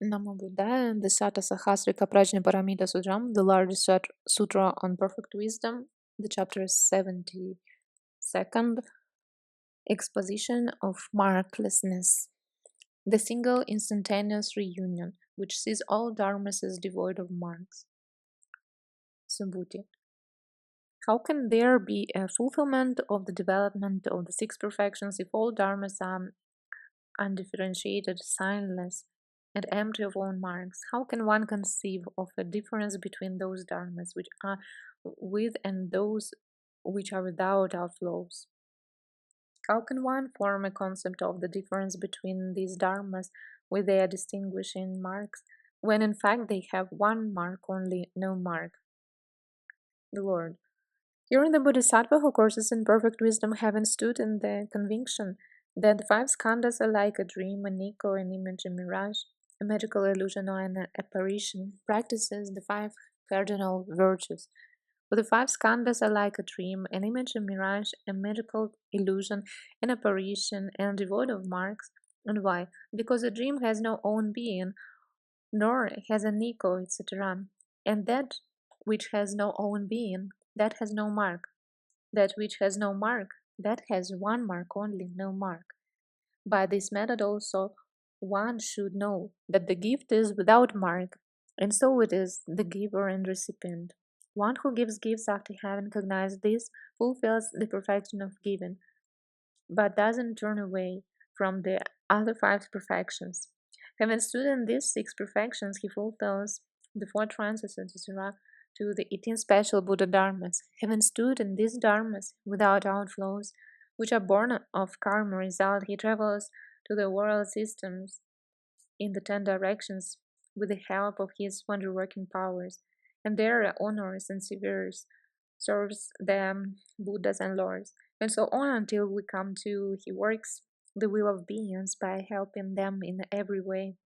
Namo Buddhaya, the Satasahasrika Prajnaparamita Sutram, the largest sutra on perfect wisdom, the chapter 72nd, Exposition of Marklessness, the single instantaneous reunion, which sees all dharmas as devoid of marks. Subhuti. How can there be a fulfillment of the development of the six perfections if all dharmas are undifferentiated, signless, and empty of all marks? How can one conceive of a difference between those dharmas which are with and those which are without outflows? How can one form a concept of the difference between these dharmas with their distinguishing marks, when in fact they have one mark only, no mark? The Lord. Here the Bodhisattva who courses in perfect wisdom, having stood in the conviction that the five skandhas are like a dream, an echo, an image, a mirage, a magical illusion, or an apparition, practices the five cardinal virtues. For the five skandhas are like a dream, an image, a mirage, a magical illusion, an apparition, and devoid of marks. And why? Because a dream has no own being, nor has an echo, etc. And that which has no own being, that has no mark. That which has no mark, that has one mark only, no mark. By this method also one should know that the gift is without mark, and so it is the giver and recipient. One who gives gifts after having cognized this fulfills the perfection of giving, but doesn't turn away from the other five perfections. Having stood in these six perfections, he fulfills the four trances, etc., to the 18 special Buddhadharmas. Having stood in these dharmas without outflows, which are born of karma result, he travels to the world systems in the 10 directions with the help of his wonderworking powers, and there honors and serves the Buddhas and Lords, and so on until we come to he works the will of beings by helping them in every way.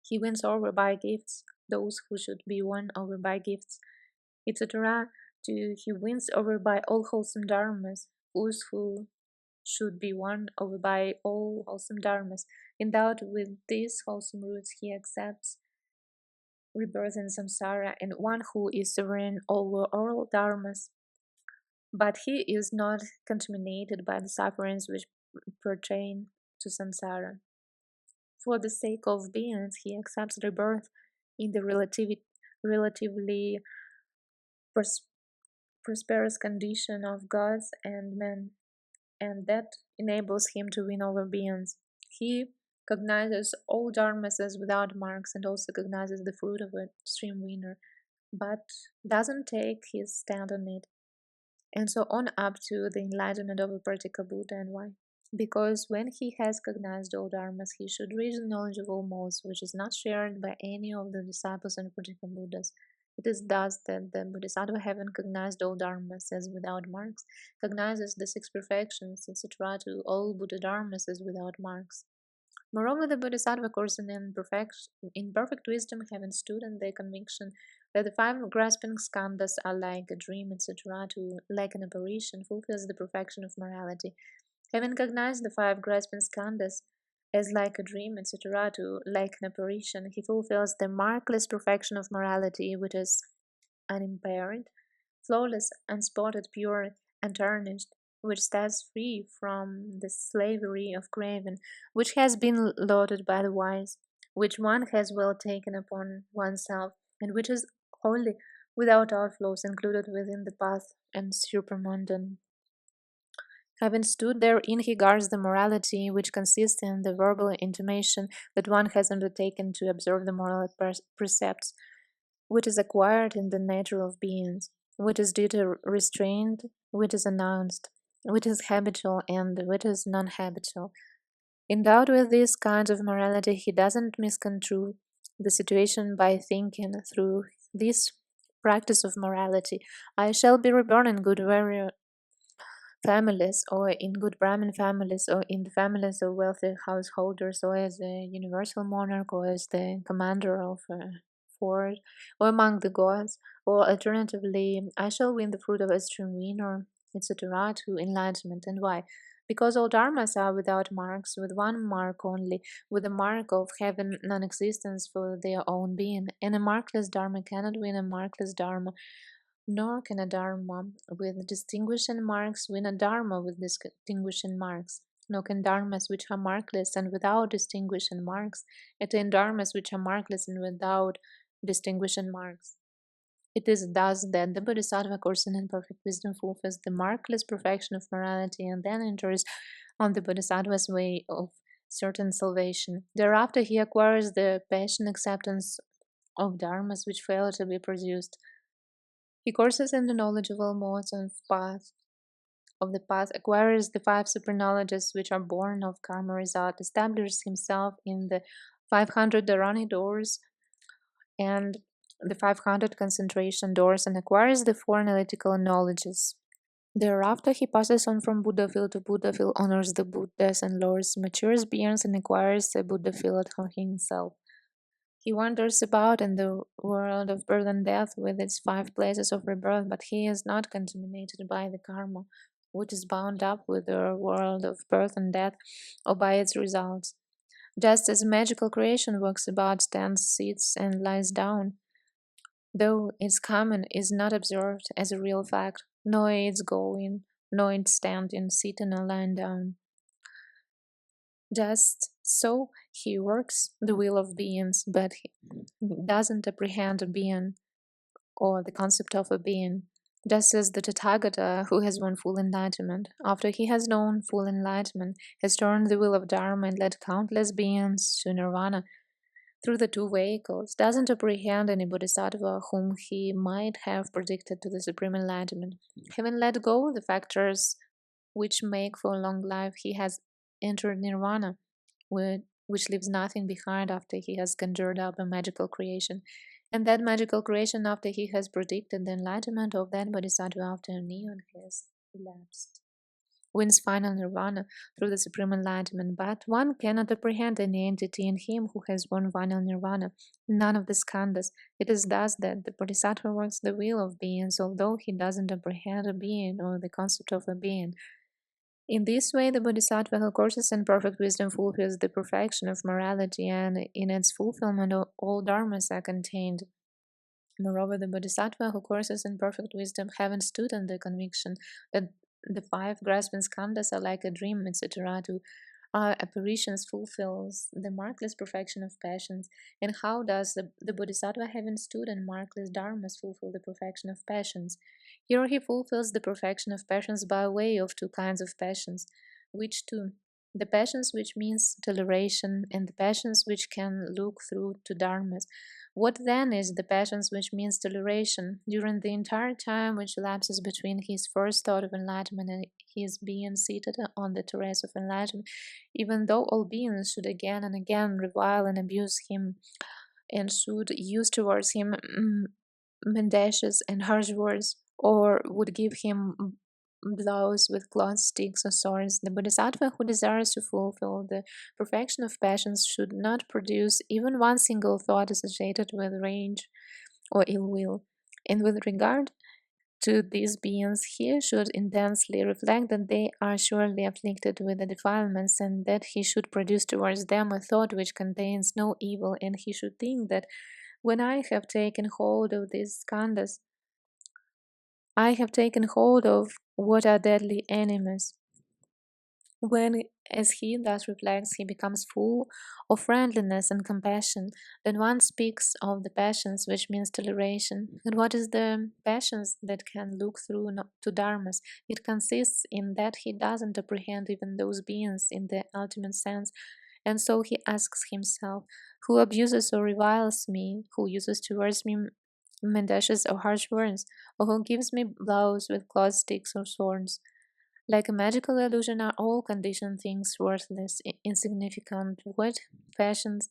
He wins over by gifts those who should be won over by gifts, etc. He wins over by all wholesome dharmas, those who should be won over by all wholesome dharmas. Endowed with these wholesome roots, he accepts rebirth in Samsāra, and one who is sovereign over all dharmas. But he is not contaminated by the sufferings which pertain to Samsāra. For the sake of beings, he accepts rebirth in the relatively prosperous condition of gods and men, and that enables him to win over beings. He cognizes all dharmas as without marks and also cognizes the fruit of a extreme winner, but doesn't take his stand on it, and so on up to the enlightenment of a Pratyekabuddha. And why? Because when he has cognized all dharmas, he should reach the knowledge of all modes, which is not shared by any of the disciples and Pratyekabuddhas. It is thus that the Bodhisattva, having cognized all dharmas as without marks, cognizes the six perfections, etc., to all Buddhadharmas as without marks. Moreover, the Bodhisattva coursing in perfect wisdom, having stood in the conviction that the five grasping skandhas are like a dream, etc., to like an apparition, fulfills the perfection of morality. Having cognized the five grasping skandhas as like a dream, etc., to like an apparition, he fulfills the markless perfection of morality, which is unimpaired, flawless, unspotted, pure, untarnished, which stands free from the slavery of craving, which has been lauded by the wise, which one has well taken upon oneself, and which is wholly without outflows, included within the path and supermundane. Having stood therein, he guards the morality which consists in the verbal intimation that one has undertaken to observe the moral precepts, which is acquired in the nature of beings, which is due to restraint, which is announced, which is habitual, and which is non-habitual. Endowed with these kinds of morality, he doesn't misconstrue the situation by thinking through this practice of morality, I shall be reborn in good warrior families, or in good Brahmin families, or in the families of wealthy householders, or as a universal monarch, or as the commander of a fort, or among the gods, or alternatively, I shall win the fruit of extreme winner, etc., to enlightenment. And why? Because all dharmas are without marks, with one mark only, with the mark of having non-existence for their own being, and a markless dharma cannot win a markless dharma, nor can a dharma with distinguishing marks win a dharma with distinguishing marks. Nor can dharmas which are markless and without distinguishing marks attain dharmas which are markless and without distinguishing marks. It is thus that the Bodhisattva coursing in perfect wisdom fulfills the markless perfection of morality and then enters on the Bodhisattva's way of certain salvation. Thereafter he acquires the passion acceptance of dharmas which fail to be produced. He courses in the knowledge of all modes of the path, acquires the 5 superknowledges which are born of karma result, establishes himself in the 500 dharani doors and the 500 concentration doors, and acquires the 4 analytical knowledges. Thereafter he passes on from Buddhaville to Buddhaville, honors the Buddhas and lords, matures beings, and acquires a Buddhaville for himself. He wanders about in the world of birth and death with its 5 places of rebirth, but he is not contaminated by the karma, which is bound up with the world of birth and death, or by its results. Just as magical creation walks about, stands, sits, and lies down, though its coming is not observed as a real fact, nor its going, nor its standing, sitting, or lying down. Just so he works the will of beings, but he doesn't apprehend a being or the concept of a being. Just as the Tathagata, who has won full enlightenment, after he has known full enlightenment, has turned the wheel of Dharma and led countless beings to nirvana through the 2 vehicles, doesn't apprehend any bodhisattva whom he might have predicted to the supreme enlightenment. Having let go the factors which make for a long life, he has entered nirvana, which leaves nothing behind after he has conjured up a magical creation. And that magical creation, after he has predicted the enlightenment of that bodhisattva after an eon has elapsed, wins final nirvana through the supreme enlightenment. But one cannot apprehend any entity in him who has won final nirvana, none of the skandhas. It is thus that the bodhisattva works the will of beings, although he doesn't apprehend a being or the concept of a being. In this way, the Bodhisattva who courses in perfect wisdom fulfills the perfection of morality, and in its fulfillment all dharmas are contained. Moreover, the Bodhisattva who courses in perfect wisdom, having stood on the conviction that the 5 grasping skandhas are like a dream, etc., to apparitions, fulfills the markless perfection of passions. And how does the Bodhisattva, having stood in markless dharmas, fulfill the perfection of passions? Here he fulfills the perfection of passions by way of 2 kinds of passions, which 2? The passions which means toleration, and the passions which can look through to dharmas. What then is the passions which means toleration? During the entire time which elapses between his first thought of enlightenment and his being seated on the terrace of enlightenment, even though all beings should again and again revile and abuse him, and should use towards him mendacious and harsh words, or would give him blows with claws, sticks, or swords, the Bodhisattva who desires to fulfill the perfection of passions should not produce even one single thought associated with rage or ill will. And with regard to these beings, he should intensely reflect that they are surely afflicted with the defilements, and that he should produce towards them a thought which contains no evil, and he should think that when I have taken hold of these skandhas, I have taken hold of what are deadly enemies. When, as he thus reflects, he becomes full of friendliness and compassion, then one speaks of the passions, which means toleration. And what is the passions that can look through to dharmas? It consists in that he doesn't apprehend even those beings in the ultimate sense. And so he asks himself, who abuses or reviles me, who uses towards me mendacious or harsh words, or who gives me blows with claws, sticks, or swords? Like a magical illusion are all conditioned things worthless, insignificant, void, fashioned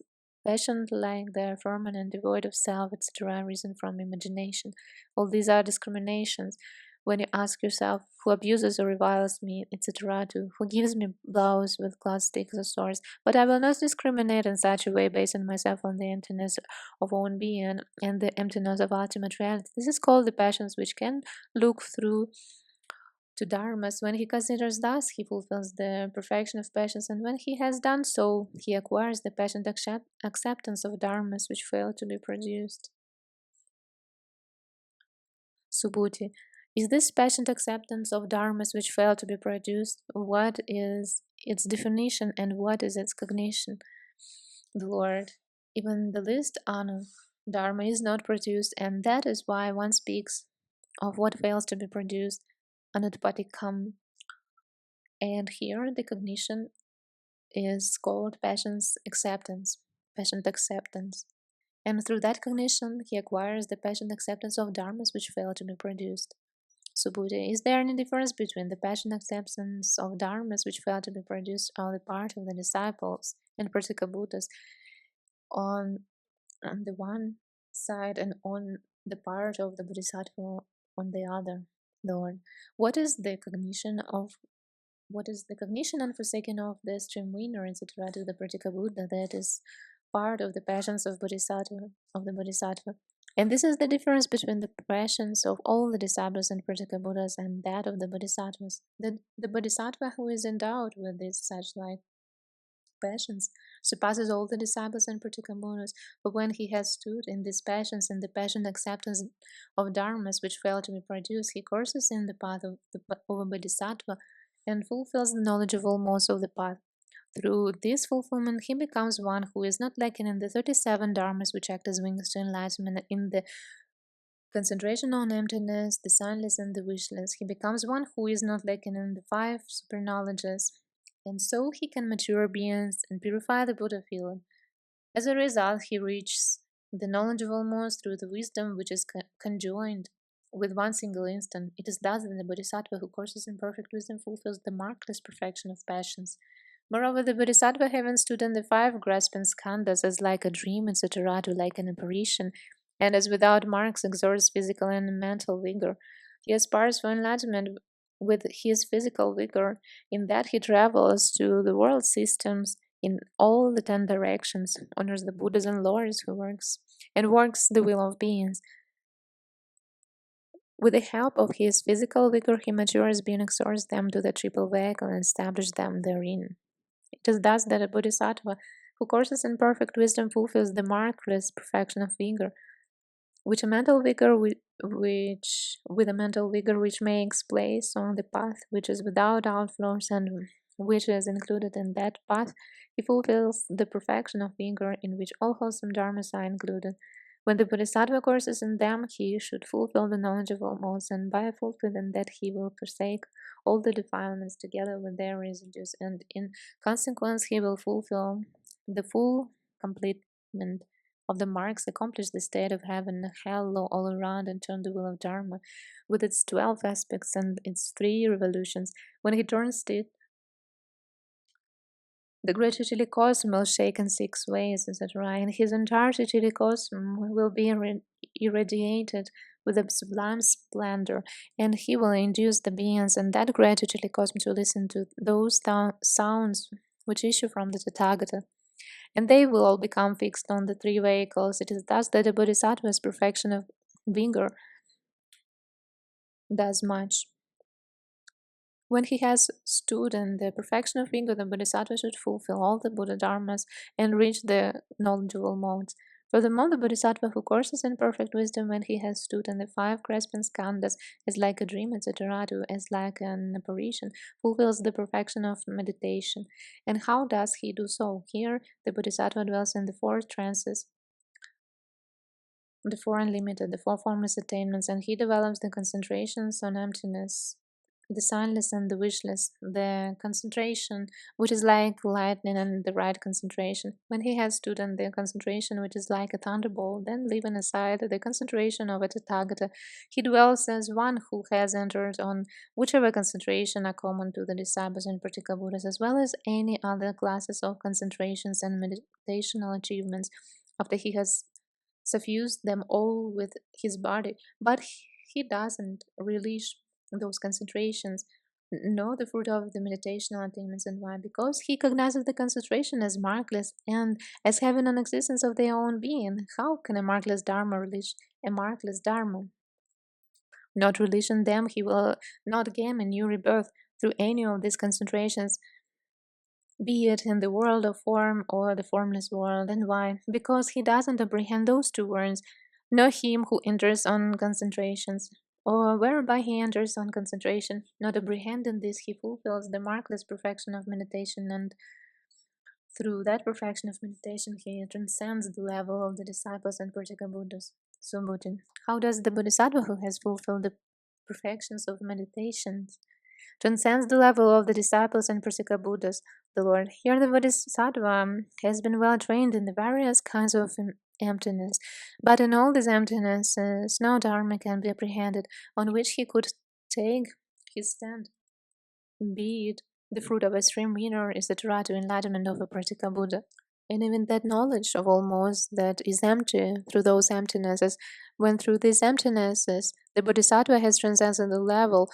like they are permanent, devoid of self, etc., risen from imagination. All these are discriminations. When you ask yourself, who abuses or reviles me, etc., to who gives me blows with claws, sticks, or swords, but I will not discriminate in such a way, basing myself on the emptiness of own being and the emptiness of ultimate reality. This is called the passions which can look through to Dharmas. When he considers thus, he fulfills the perfection of passions, and when he has done so, he acquires the passionate acceptance of Dharmas which fail to be produced. Subhuti. Is this passionate acceptance of Dharmas which fail to be produced? What is its definition and what is its cognition? The Lord. Even the least anu, Dharma is not produced, and that is why one speaks of what fails to be produced, anutpatikam. And here the cognition is called passion's acceptance, passionate acceptance. And through that cognition, he acquires the passionate acceptance of dharmas which fail to be produced. Subhuti, is there any difference between the passionate acceptance of dharmas which fail to be produced on the part of the disciples and Pratyekabuddhas on the one side and on the part of the Bodhisattva on the other? Lord, what is the cognition and forsaking of the stream winner, etc., to the Pratyekabuddha that is part of the passions of the Bodhisattva? And this is the difference between the passions of all the disciples and Pratyekabuddhas and that of the Bodhisattvas. The Bodhisattva who is endowed with these such-like passions surpasses all the disciples and Pratyekabuddhas, but when he has stood in these passions and the passion acceptance of dharmas which fail to be produced, he courses in the path of a Bodhisattva and fulfills the knowledge of all modes of the path. Through this fulfillment, he becomes one who is not lacking in the 37 dharmas which act as wings to enlightenment, in the concentration on emptiness, the signless and the wishless. He becomes one who is not lacking in the 5 super knowledges, and so he can mature beings and purify the Buddha field. As a result, he reaches the knowledge of all modes through the wisdom which is conjoined with one single instant. It is thus that the Bodhisattva who courses in perfect wisdom fulfills the markless perfection of passions. Moreover, the Bodhisattva, having stood in the 5 grasping skandhas as like a dream, etc., to like an apparition, and as without marks exerts physical and mental vigor, he aspires for enlightenment with his physical vigor, in that he travels to the world systems in all the 10 directions, honors the Buddhas and Lords who works the will of beings. With the help of his physical vigor, he matures being exhorts them to the triple vehicle and establishes them therein. It is thus that a Bodhisattva who courses in perfect wisdom fulfills the markless perfection of vigor, with a mental vigor which makes place on the path which is without outflows and which is included in that path, he fulfills the perfection of vigor in which all wholesome dharmas are included. When the Bodhisattva courses in them, he should fulfill the knowledge of all modes, and by fulfilling that he will forsake all the defilements together with their residues, and in consequence he will fulfill the full completement of the marks, accomplish the state of heaven and hell all around, and turn the wheel of Dharma with its 12 aspects and its 3 revolutions. When he turns it, the great utility cosm will shake in 6 ways, etc., and his entire utility cosm will be irradiated with a sublime splendor, and he will induce the beings and that great utility cosm to listen to those sounds which issue from the Tathagata, and they will all become fixed on the 3 vehicles. It is thus that the Bodhisattva's perfection of vigor does much. When he has stood in the perfection of vigor, the Bodhisattva should fulfill all the Buddhadharmas and reach the knowledge of all modes. Furthermore, the Bodhisattva who courses in perfect wisdom, when he has stood in the 5 grasping skandhas as like a dream, etc., as like an apparition, fulfills the perfection of meditation. And how does he do so? Here, the Bodhisattva dwells in the 4 trances, the 4 unlimited, the 4 formless attainments, and he develops the concentrations on emptiness, the signless and the wishless, the concentration which is like lightning and the right concentration. When he has stood in the concentration which is like a thunderbolt, then leaving aside the concentration of a Tathagata, he dwells as one who has entered on whichever concentration are common to the disciples and Pratyekabuddhas, as well as any other classes of concentrations and meditational achievements, after he has suffused them all with his body. But he doesn't relish those concentrations, nor the fruit of the meditational attainments. And why? Because he cognizes the concentration as markless and as having an existence of their own being. How can a markless dharma relish a markless dharma? Not releasing them, he will not gain a new rebirth through any of these concentrations, be it in the world of form or the formless world. And why? Because he doesn't apprehend those two words, nor him who enters on concentrations, or whereby he enters on concentration. Not apprehending this, he fulfills the markless perfection of meditation, and through that perfection of meditation, he transcends the level of the disciples and Pratyekabuddhas. Subhuti. How does the Bodhisattva who has fulfilled the perfections of meditation transcends the level of the disciples and Pratyekabuddhas, the Lord? Here the Bodhisattva has been well trained in the various kinds of emptiness, but in all these emptinesses no dharma can be apprehended on which he could take his stand, be it the fruit of a stream winner, etc., to enlightenment of a Pratyekabuddha. And even that knowledge of almost that is empty through those emptinesses, when through these emptinesses the Bodhisattva has transcended the level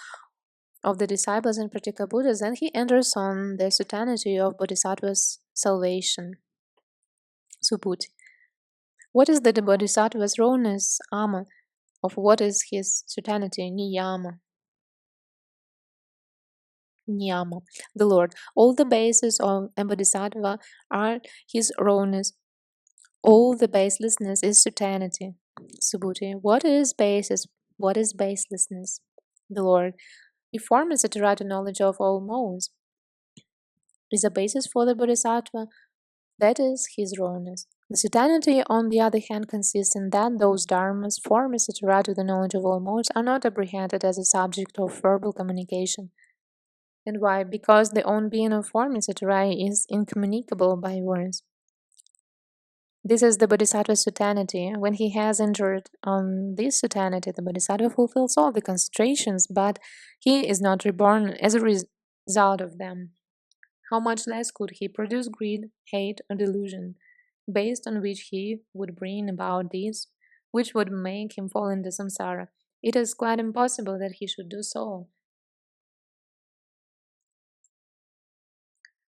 of the disciples and Pratyekabuddhas, then he enters on the certainty of Bodhisattva's salvation. Subhuti. What is the Bodhisattva's rawness, ama, of what is his certainty, niyama? Niyama, the Lord. All the bases of a Bodhisattva are his rawness. All the baselessness is certainty. Subhuti. What is basis? What is baselessness? The Lord. If form is a right knowledge of all modes, is a basis for the Bodhisattva, that is his rawness. The certainty, on the other hand, consists in that those dharmas, form etc., to the knowledge of all modes, are not apprehended as a subject of verbal communication. And why? Because the own being of form etc. is incommunicable by words. This is the Bodhisattva's certainty. When he has entered on this certainty, the Bodhisattva fulfills all the concentrations, but he is not reborn as a result of them. How much less could he produce greed, hate, or delusion, based on which he would bring about these, which would make him fall into Samsāra? It is quite impossible that he should do so.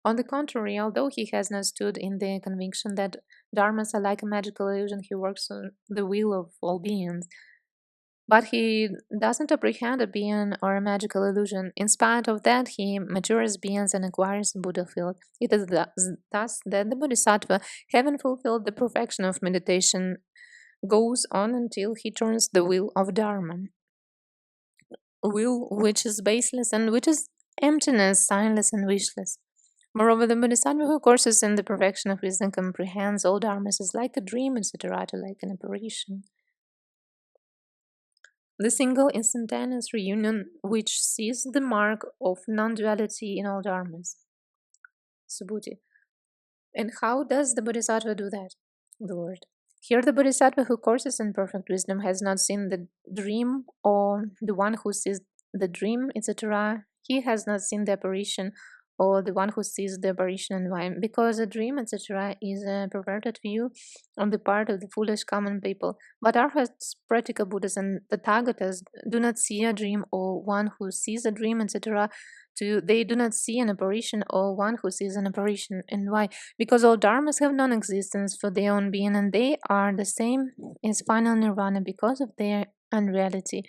On the contrary, although he has not stood in the conviction that Dharmas are like a magical illusion, he works on the will of all beings. But he doesn't apprehend a being or a magical illusion. In spite of that, he matures beings and acquires Buddhahood. It is thus that the Bodhisattva, having fulfilled the perfection of meditation, goes on until he turns the wheel of Dharma. Will which is baseless and which is emptiness, signless and wishless. Moreover, the Bodhisattva who courses in the perfection of wisdom comprehends all dharmas as like a dream, etc., like an apparition. The single instantaneous reunion which sees the mark of non-duality in all dharmas. Subhuti. And how does the Bodhisattva do that? The Lord. Here the Bodhisattva who courses in perfect wisdom has not seen the dream, or the one who sees the dream, etc. He has not seen the apparition, or the one who sees the apparition and why, because a dream, etc., is a perverted view on the part of the foolish common people. But Arhats, Pratyekabuddhas, and the Tathagatas do not see a dream or one who sees a dream, etc. They do not see an apparition or one who sees an apparition. And why? Because all dharmas have non-existence for their own being, and they are the same as final nirvana because of their unreality.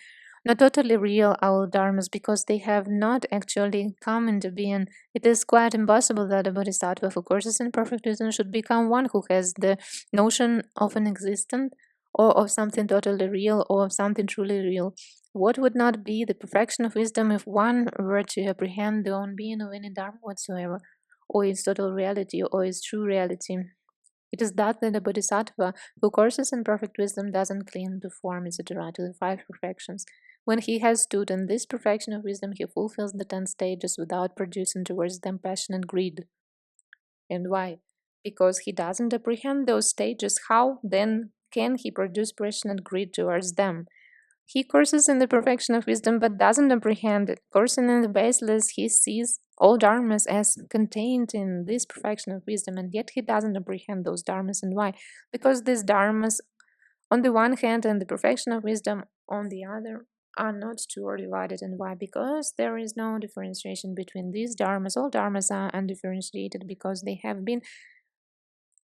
Not totally real our dharmas because they have not actually come into being. It is quite impossible that a bodhisattva who courses in perfect wisdom should become one who has the notion of an existent, or of something totally real, or of something truly real. What would not be the perfection of wisdom if one were to apprehend the own being of any dharma whatsoever, or its total reality, or its true reality? It is that the bodhisattva who courses in perfect wisdom doesn't cling to form, etc., to the five perfections. When he has stood in this perfection of wisdom, he fulfills the 10 stages without producing towards them passion and greed. And why? Because he doesn't apprehend those stages. How then can he produce passion and greed towards them? He courses in the perfection of wisdom but doesn't apprehend it. Coursing in the baseless, he sees all dharmas as contained in this perfection of wisdom, and yet he doesn't apprehend those dharmas. And why? Because these dharmas, on the one hand, and the perfection of wisdom on the other, are not two or divided. And why? Because there is no differentiation between these dharmas. All dharmas are undifferentiated because they have been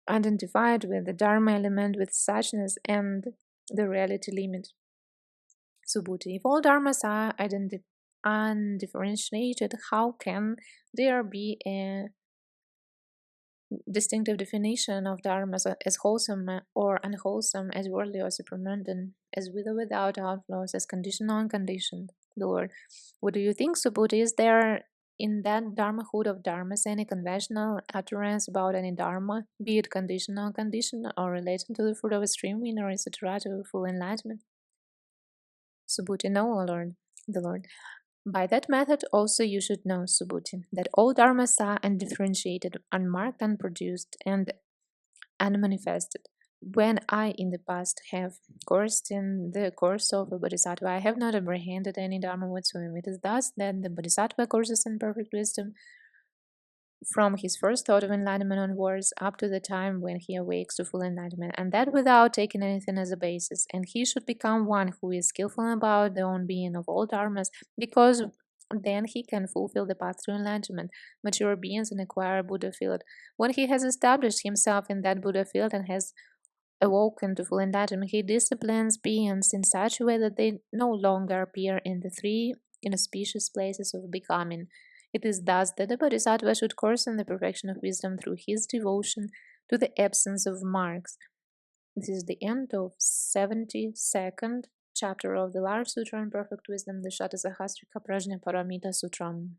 identified with the dharma element, with suchness and the reality limit. Subhuti. If all dharmas are undifferentiated, how can there be a distinctive definition of dharmas as wholesome or unwholesome, as worldly or supermundane, as with or without outflows, as conditional or unconditioned? The Lord. What do you think, Subhuti? Is there in that dharmahood of dharmas any conventional utterance about any dharma, be it conditional, conditioned, or related to the fruit of a stream winner, etc., to full enlightenment? Subhuti, no, O Lord. The Lord. By that method also you should know, Subhuti, that all dharmas are undifferentiated, unmarked, unproduced, and unmanifested. When I in the past have coursed in the course of a Bodhisattva, I have not apprehended any dharma whatsoever. It is thus that the Bodhisattva courses in perfect wisdom from his first thought of enlightenment onwards up to the time when he awakes to full enlightenment, and that without taking anything as a basis. And he should become one who is skillful about the own being of all dharmas, because then he can fulfill the path to enlightenment, mature beings, and acquire a Buddha field. When he has established himself in that Buddha field and has awoken to full enlightenment, he disciplines beings in such a way that they no longer appear in the three inauspicious places of becoming. It is thus that the Bodhisattva should course in the perfection of wisdom through his devotion to the absence of marks. This is the end of 72nd chapter of the large sutra on perfect wisdom, the Satasahasrika Prajnaparamita Sutram.